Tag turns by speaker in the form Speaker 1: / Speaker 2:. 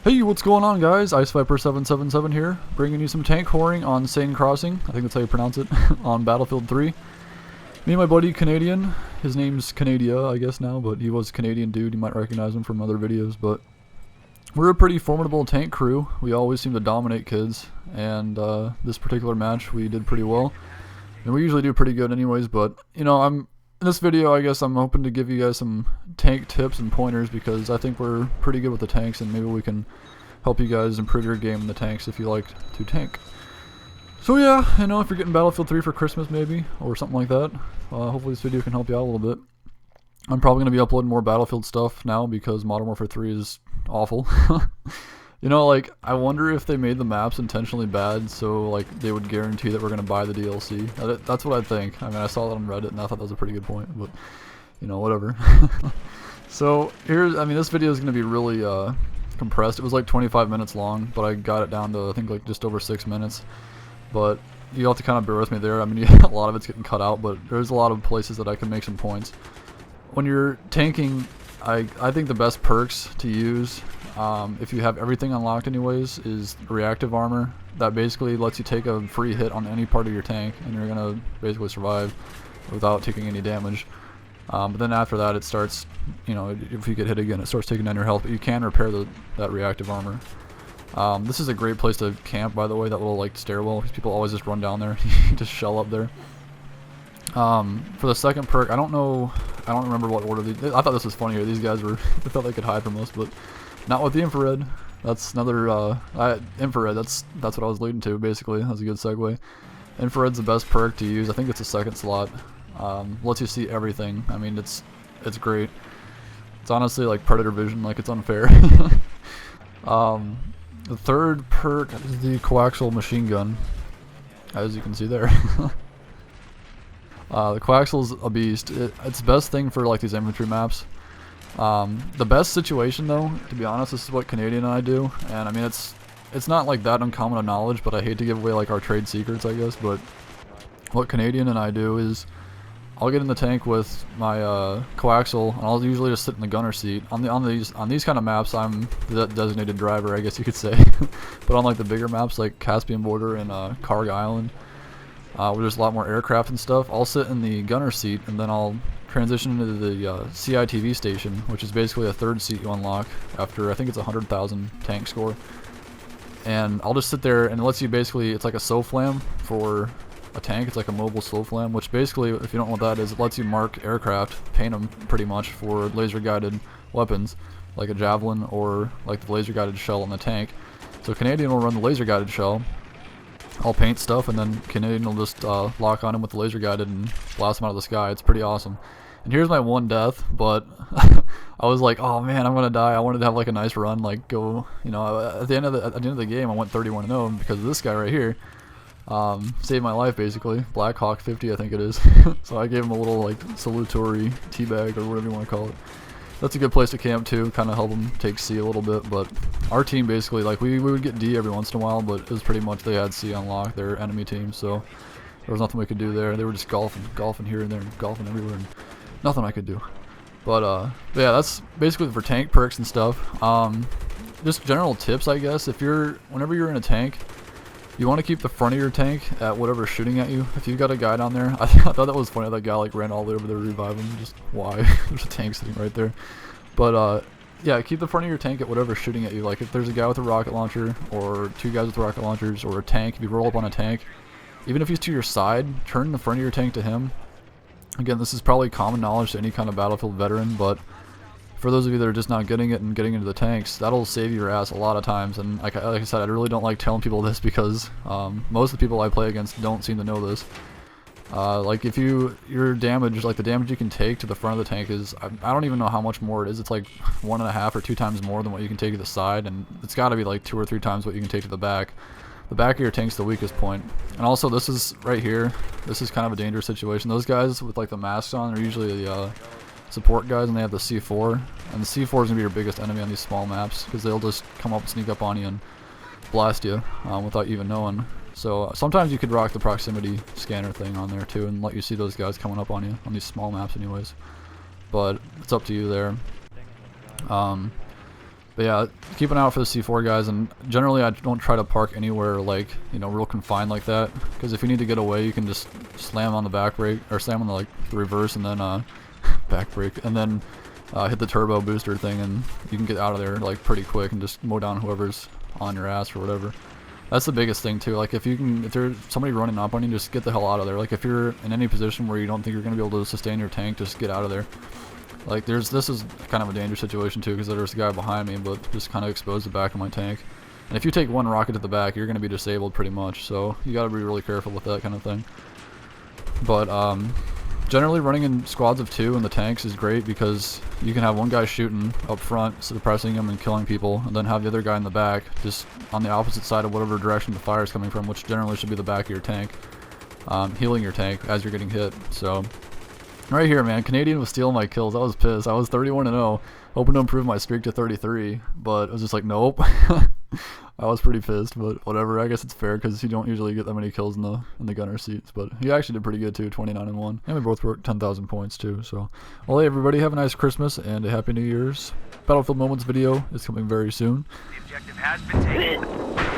Speaker 1: Hey, what's going on, guys? IceViper777 here, bringing you some tank whoring on Seine Crossing. I think that's how you pronounce it, on Battlefield 3. Me and my buddy Canadian, his name's Canadia, I guess now, but he was a Canadian dude. You might recognize him from other videos, but we're a pretty formidable tank crew. We always seem to dominate kids, and this particular match we did pretty well. And we usually do pretty good anyways, but, you know, in this video, I guess I'm hoping to give you guys some tank tips and pointers because I think we're pretty good with the tanks, and maybe we can help you guys improve your game in the tanks if you like to tank. So yeah, you know, if you're getting Battlefield 3 for Christmas maybe, or something like that, hopefully this video can help you out a little bit. I'm probably going to be uploading more Battlefield stuff now because Modern Warfare 3 is awful. You know, like, I wonder if they made the maps intentionally bad so, like, they would guarantee that we're going to buy the DLC. That's what I think. I mean, I saw that on Reddit and I thought that was a pretty good point, but, you know, whatever. So, this video is going to be really, compressed. It was like 25 minutes long, but I got it down to, I think, like, just over 6 minutes. But you have to kind of bear with me there. I mean, a lot of it's getting cut out, but there's a lot of places that I can make some points. When you're tanking, I think the best perks to use, if you have everything unlocked anyways, is reactive armor. That basically lets you take a free hit on any part of your tank, and you're gonna basically survive without taking any damage. But then after that, it starts, you know, if you get hit again, it starts taking down your health, but you can repair that reactive armor. This is a great place to camp, by the way, that little, like, stairwell, because people always just run down there, just shell up there. For the second perk, I don't remember what order I thought this was funnier. These guys they thought they could hide from us, but not with the infrared. That's another, infrared, that's what I was leading to, basically. That's a good segue. Infrared's the best perk to use. I think it's a second slot. Lets you see everything. I mean, it's great. It's honestly like Predator vision, like, it's unfair. The third perk is the coaxial machine gun, as you can see there. The coaxial's a beast. It's the best thing for, like, these infantry maps. The best situation, though, to be honest, this is what Canadian and I do, and I mean, it's not like that uncommon of knowledge, but I hate to give away, like, our trade secrets, I guess. But what Canadian and I do is I'll get in the tank with my coaxial, and I'll usually just sit in the gunner seat. On these kind of maps, I'm the designated driver, I guess you could say. But on, like, the bigger maps like Caspian Border and Karg Island, where there's a lot more aircraft and stuff, I'll sit in the gunner seat, and then I'll transition into the CITV station, which is basically a third seat you unlock after, I think it's 100,000 tank score. And I'll just sit there, and it lets you basically, it's like a SOFLAM for a tank. It's like a mobile SOFLAM, which basically, if you don't know what that is, it lets you mark aircraft, paint them pretty much for laser guided weapons, like a javelin or like the laser guided shell on the tank. So Canadian will run the laser guided shell, I'll paint stuff, and then Canadian will just lock on him with the laser guided and blast him out of the sky. It's pretty awesome. And here's my one death, but I was like, oh man, I'm gonna die. I wanted to have, like, a nice run, like, go, you know, at the end of the game I went 31-0 because of this guy right here. Saved my life, basically. Black Hawk 50, I think it is. So I gave him a little, like, salutatory teabag, or whatever you want to call it. That's a good place to camp too, kind of help them take C a little bit. But our team basically, like, we would get D every once in a while, but it was pretty much they had C unlocked, their enemy team, so there was nothing we could do there. They were just golfing here and there, and golfing everywhere, and nothing I could do. But yeah, that's basically for tank perks and stuff. Just general tips, I guess. Whenever you're in a tank, you want to keep the front of your tank at whatever's shooting at you. If you've got a guy down there, I thought that was funny. That guy, like, ran all the way over there to revive him. Just why? There's a tank sitting right there. But yeah, keep the front of your tank at whatever's shooting at you. Like, if there's a guy with a rocket launcher, or two guys with rocket launchers, or a tank, if you roll up on a tank, even if he's to your side, turn the front of your tank to him. Again, this is probably common knowledge to any kind of Battlefield veteran, but for those of you that are just not getting it and getting into the tanks, that'll save your ass a lot of times. And like I said, I really don't like telling people this because most of the people I play against don't seem to know this. Like, if your damage, like the damage you can take to the front of the tank is, I don't even know how much more it is. It's like 1.5 or 2 times more than what you can take to the side, and it's got to be like 2 or 3 times what you can take to the back. The back of your tank's the weakest point. And also, this is right here. This is kind of a dangerous situation. Those guys with, like, the masks on are usually the support guys, and they have the C4, and the C4 is going to be your biggest enemy on these small maps because they'll just come up and sneak up on you and blast you without you even knowing. So sometimes you could rock the proximity scanner thing on there too and let you see those guys coming up on you on these small maps anyways, but it's up to you there. But yeah, keep an eye out for the C4 guys, and generally I don't try to park anywhere like, you know, real confined like that, because if you need to get away, you can just slam on the back brake, or slam on the, like, the reverse, and then back brake, and then hit the turbo booster thing, and you can get out of there like pretty quick and just mow down whoever's on your ass or whatever. That's the biggest thing too. Like if there's somebody running up on you, just get the hell out of there. Like if you're in any position where you don't think you're gonna be able to sustain your tank, just get out of there. Like this is kind of a dangerous situation too, because there's a guy behind me, but just kind of exposed the back of my tank. And if you take one rocket to the back, you're gonna be disabled pretty much. So you gotta be really careful with that kind of thing. But generally running in squads of 2 in the tanks is great, because you can have one guy shooting up front, suppressing them and killing people, and then have the other guy in the back, just on the opposite side of whatever direction the fire is coming from, which generally should be the back of your tank, healing your tank as you're getting hit. So right here, man, Canadian was stealing my kills. I was pissed. I was 31-0, hoping to improve my streak to 33, but it was just like, nope. I was pretty pissed, but whatever. I guess it's fair, because you don't usually get that many kills in the gunner seats. But he actually did pretty good too, 29-1, and we both broke 10,000 points too. So, well, hey everybody, have a nice Christmas and a happy New Year's. Battlefield Moments video is coming very soon.
Speaker 2: The objective has been taken.